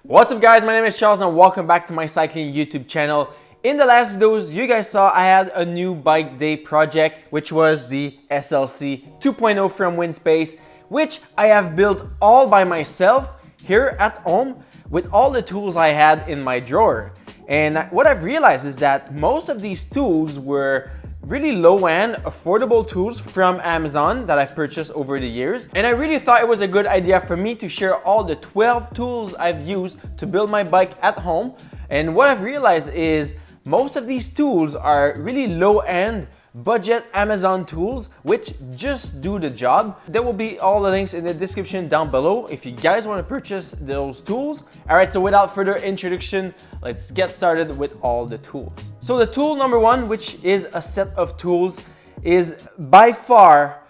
What's up guys, my name is Charles and welcome back to my cycling YouTube channel. In the last videos you guys saw I had a new bike day project, which was the SLC 2.0 from Winspace, which I have built all by myself here at home with all the tools I had in my drawer. And what I've realized is that most of these tools were really low-end, affordable tools from Amazon that I've purchased over the years. And I really thought it was a good idea for me to share all the 12 tools I've used to build my bike at home. And what I've realized is most of these tools are really low-end, budget Amazon tools which just do the job. There will be all the links in the description down below if you guys want to purchase those tools. Alright, so without further introduction, let's get started with all the tools. So the tool number one, which is a set of tools, is by far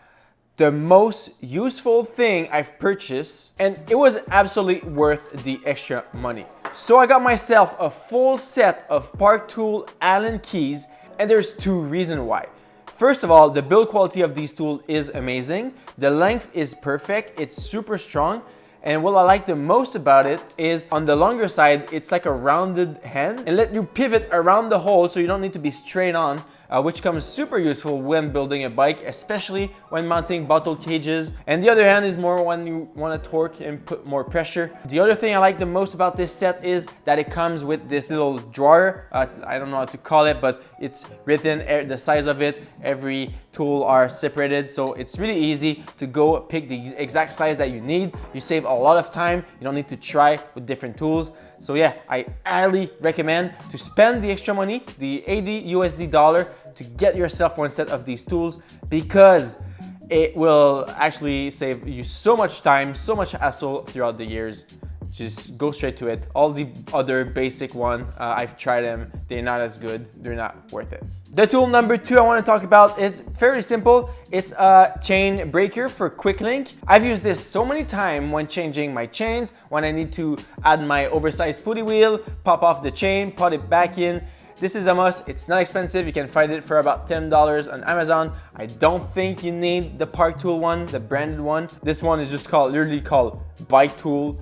the most useful thing I've purchased, and it was absolutely worth the extra money. So I got myself a full set of Park Tool Allen keys, and there's two reasons why. First of all, the build quality of these tools is amazing. The length is perfect, it's super strong. And what I like the most about it is on the longer side, it's like a rounded hand and let you pivot around the hole so you don't need to be straight on, which comes super useful when building a bike, especially when mounting bottle cages. And the other hand is more when you want to torque and put more pressure. The other thing I like the most about this set is that it comes with this little drawer. I don't know how to call it, but it's written the size of it. Every tool are separated, so it's really easy to go pick the exact size that you need. You save a lot of time. You don't need to try with different tools. So yeah, I highly recommend to spend the extra money, the $80 to get yourself one set of these tools, because it will actually save you so much time, so much hassle throughout the years. Just go straight to it. All the other basic one, I've tried them. They're not as good. They're not worth it. The tool number two I want to talk about is fairly simple. It's a chain breaker for quick link. I've used this so many times when changing my chains, when I need to add my oversized pulley wheel, pop off the chain, put it back in. This is a must. It's not expensive. You can find it for about $10 on Amazon. I don't think you need the Park Tool one, the branded one. This one is just literally called Bike Tool.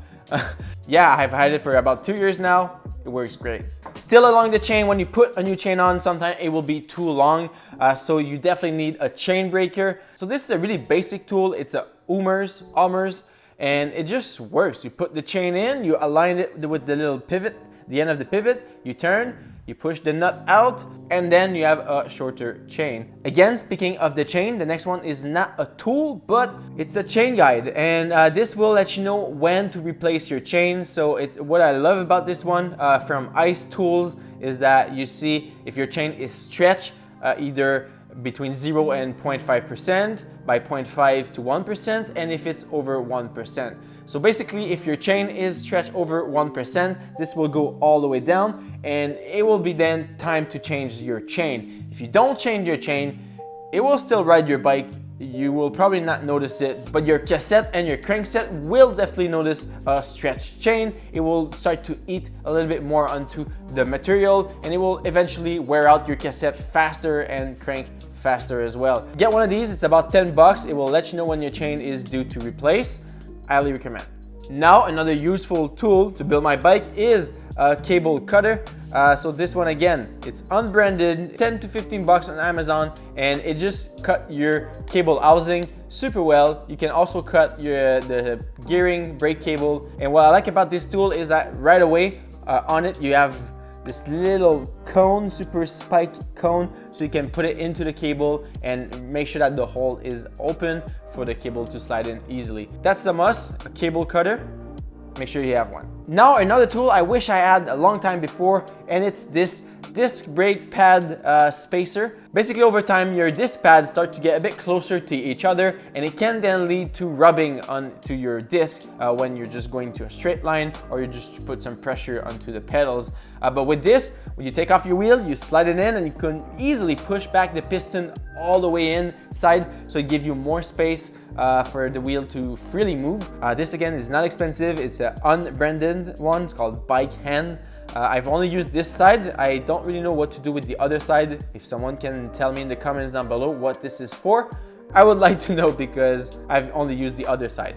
Yeah, I've had it for about 2 years now. It works great. Still along the chain, when you put a new chain on, sometimes it will be too long. So you definitely need a chain breaker. So this is a really basic tool. It's a Ulmer's, and it just works. You put the chain in, you align it with the little pivot, the end of the pivot, you turn, you push the nut out, and then you have a shorter chain. Again, speaking of the chain, the next one is not a tool, but it's a chain guide. And this will let you know when to replace your chain. So what I love about this one from Ice Tools is that you see if your chain is stretched either between 0 and 0.5%, by 0.5 to 1%, and if it's over 1%. So basically, if your chain is stretched over 1%, this will go all the way down, and it will be then time to change your chain. If you don't change your chain, it will still ride your bike. You will probably not notice it, but your cassette and your crankset will definitely notice a stretched chain. It will start to eat a little bit more onto the material, and it will eventually wear out your cassette faster and crank faster as well. Get one of these, it's about 10 bucks. It will let you know when your chain is due to replace. Highly recommend. Now, another useful tool to build my bike is a cable cutter. So this one, again, it's unbranded, 10 to 15 bucks on Amazon, and it just cut your cable housing super well. You can also cut the gearing brake cable. And what I like about this tool is that right away on it, you have this little cone, super spike cone, so you can put it into the cable and make sure that the hole is open for the cable to slide in easily. That's a must, a cable cutter. Make sure you have one. Now, another tool I wish I had a long time before, and it's this disc brake pad spacer. Basically, over time, your disc pads start to get a bit closer to each other, and it can then lead to rubbing onto your disc when you're just going to a straight line, or you just put some pressure onto the pedals. But with this, when you take off your wheel, you slide it in, and you can easily push back the piston all the way inside, so it gives you more space for the wheel to freely move. This again is not expensive. It's an unbranded one. It's called Bike Hand. I've only used this side. I don't really know what to do with the other side. If someone can tell me in the comments down below what this is for, I would like to know, because I've only used the other side.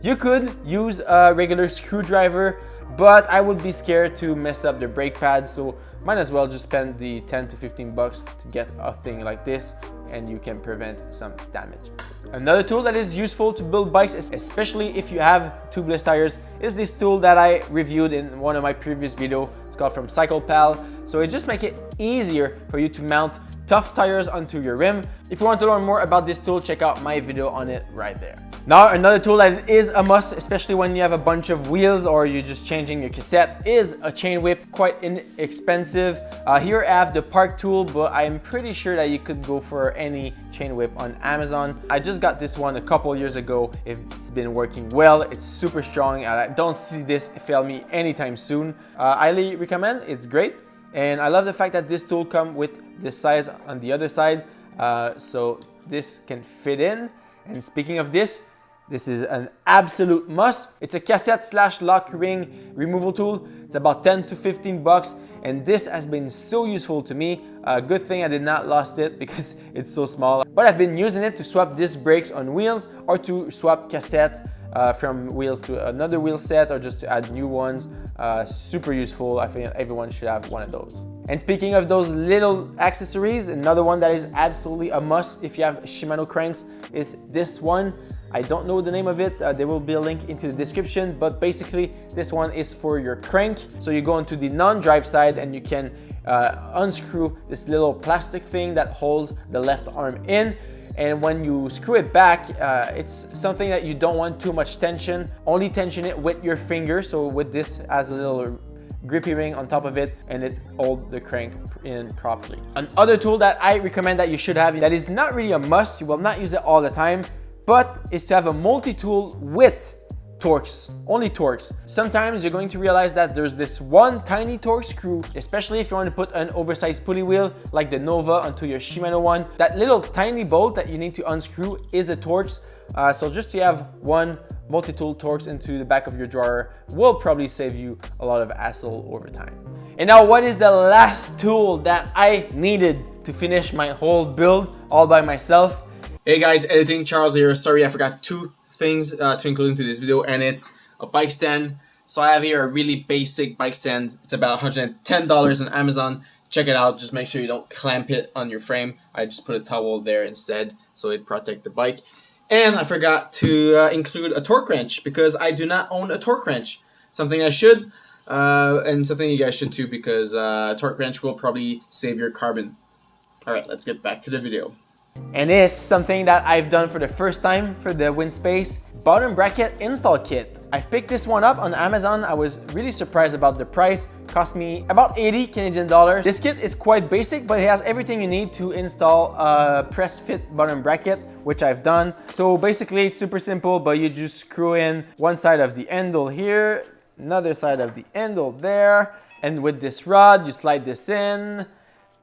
You could use a regular screwdriver, but I would be scared to mess up the brake pad, so might as well just spend the 10 to 15 bucks to get a thing like this, and you can prevent some damage. Another tool that is useful to build bikes, especially if you have tubeless tires, is this tool that I reviewed in one of my previous videos. It's called from CyclePal. So it just makes it easier for you to mount tough tires onto your rim. If you want to learn more about this tool, check out my video on it right there. Now, another tool that is a must, especially when you have a bunch of wheels or you're just changing your cassette, is a chain whip. Quite inexpensive. Here I have the Park tool, but I'm pretty sure that you could go for any chain whip on Amazon. I just got this one a couple years ago. It's been working well. It's super strong. I don't see this fail me anytime soon. I highly recommend. It's great. And I love the fact that this tool comes with this size on the other side, so this can fit in. And speaking of this is an absolute must. It's a cassette / lock ring removal tool. It's about 10 to 15 bucks, and this has been so useful to me. Good thing I did not lost it because it's so small. But I've been using it to swap disc brakes on wheels, or to swap cassette from wheels to another wheel set, or just to add new ones. Super useful. I think everyone should have one of those. And speaking of those little accessories, another one that is absolutely a must if you have Shimano cranks is this one. I don't know the name of it. There will be a link into the description, but basically this one is for your crank. So you go into the non-drive side and you can unscrew this little plastic thing that holds the left arm in. And when you screw it back, it's something that you don't want too much tension. Only tension it with your finger. So with this as a little grippy ring on top of it, and it holds the crank in properly. Another tool that I recommend that you should have, that is not really a must, you will not use it all the time, but is to have a multi-tool with Torx, only Torx. Sometimes you're going to realize that there's this one tiny Torx screw, especially if you want to put an oversized pulley wheel like the Nova onto your Shimano one. That little tiny bolt that you need to unscrew is a Torx. So just to have one multi-tool Torx into the back of your drawer will probably save you a lot of hassle over time. And now, what is the last tool that I needed to finish my whole build all by myself? Hey guys, Editing Charles here. Sorry, I forgot two things to include into this video, and it's a bike stand. So I have here a really basic bike stand. It's about $110 on Amazon. Check it out. Just make sure you don't clamp it on your frame. I just put a towel there instead so it protects the bike. And I forgot to include a torque wrench because I do not own a torque wrench. Something I should, and something you guys should too, because a torque wrench will probably save your carbon. Alright, let's get back to the video. And it's something that I've done for the first time for the Winspace bottom bracket install kit. I've picked this one up on Amazon. I was really surprised about the price. Cost me about 80 Canadian dollars. This kit is quite basic, but it has everything you need to install a press fit bottom bracket, which I've done. So basically it's super simple, but you just screw in one side of the handle here, another side of the handle there, and with this rod you slide this in.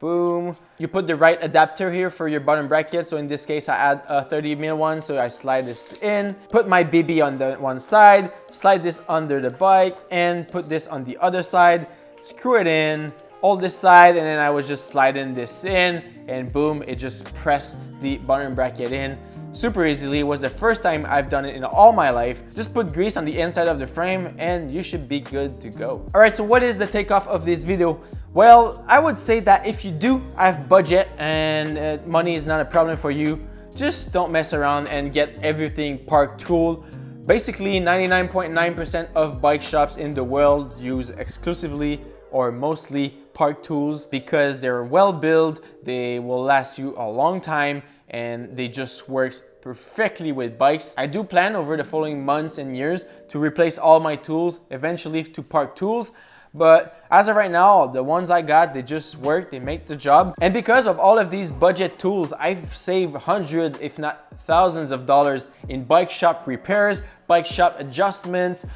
Boom. You put the right adapter here for your bottom bracket. So in this case, I add a 30mm one. So I slide this in, put my BB on the one side, slide this under the bike, and put this on the other side, screw it in, hold this side, and then I was just sliding this in, and boom, it just pressed the bottom bracket in super easily. It was the first time I've done it in all my life. Just put grease on the inside of the frame and you should be good to go. All right, so what is the takeoff of this video? Well, I would say that if you do have budget and money is not a problem for you, just don't mess around and get everything Park tool. Basically, 99.9% of bike shops in the world use exclusively or mostly Park tools because they're well built, they will last you a long time, and they just work perfectly with bikes. I do plan over the following months and years to replace all my tools eventually to Park tools. But as of right now, the ones I got, they just work, they make the job. And because of all of these budget tools, I've saved hundreds, if not thousands of dollars in bike shop repairs, bike shop adjustments,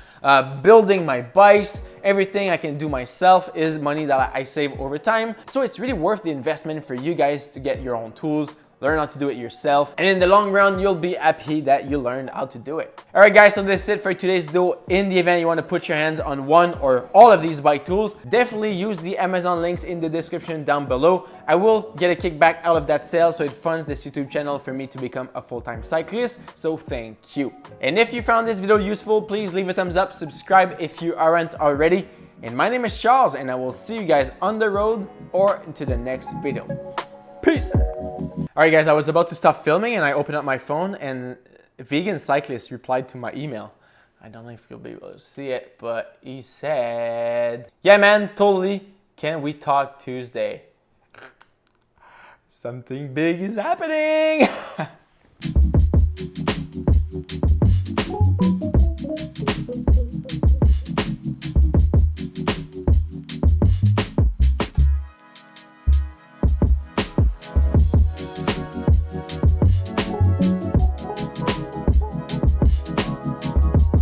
building my bikes. Everything I can do myself is money that I save over time. So it's really worth the investment for you guys to get your own tools learn how to do it yourself. And in the long run, you'll be happy that you learned how to do it. All right, guys, so this is it for today's video. In the event you want to put your hands on one or all of these bike tools, definitely use the Amazon links in the description down below. I will get a kickback out of that sale, so it funds this YouTube channel for me to become a full-time cyclist, so thank you. And if you found this video useful, please leave a thumbs up, subscribe if you aren't already. And my name is Charles, and I will see you guys on the road or into the next video. Peace! Alright guys, I was about to stop filming and I opened up my phone and Vegan Cyclist replied to my email. I don't know if you'll be able to see it, but he said, yeah man, totally. Can we talk Tuesday? Something big is happening!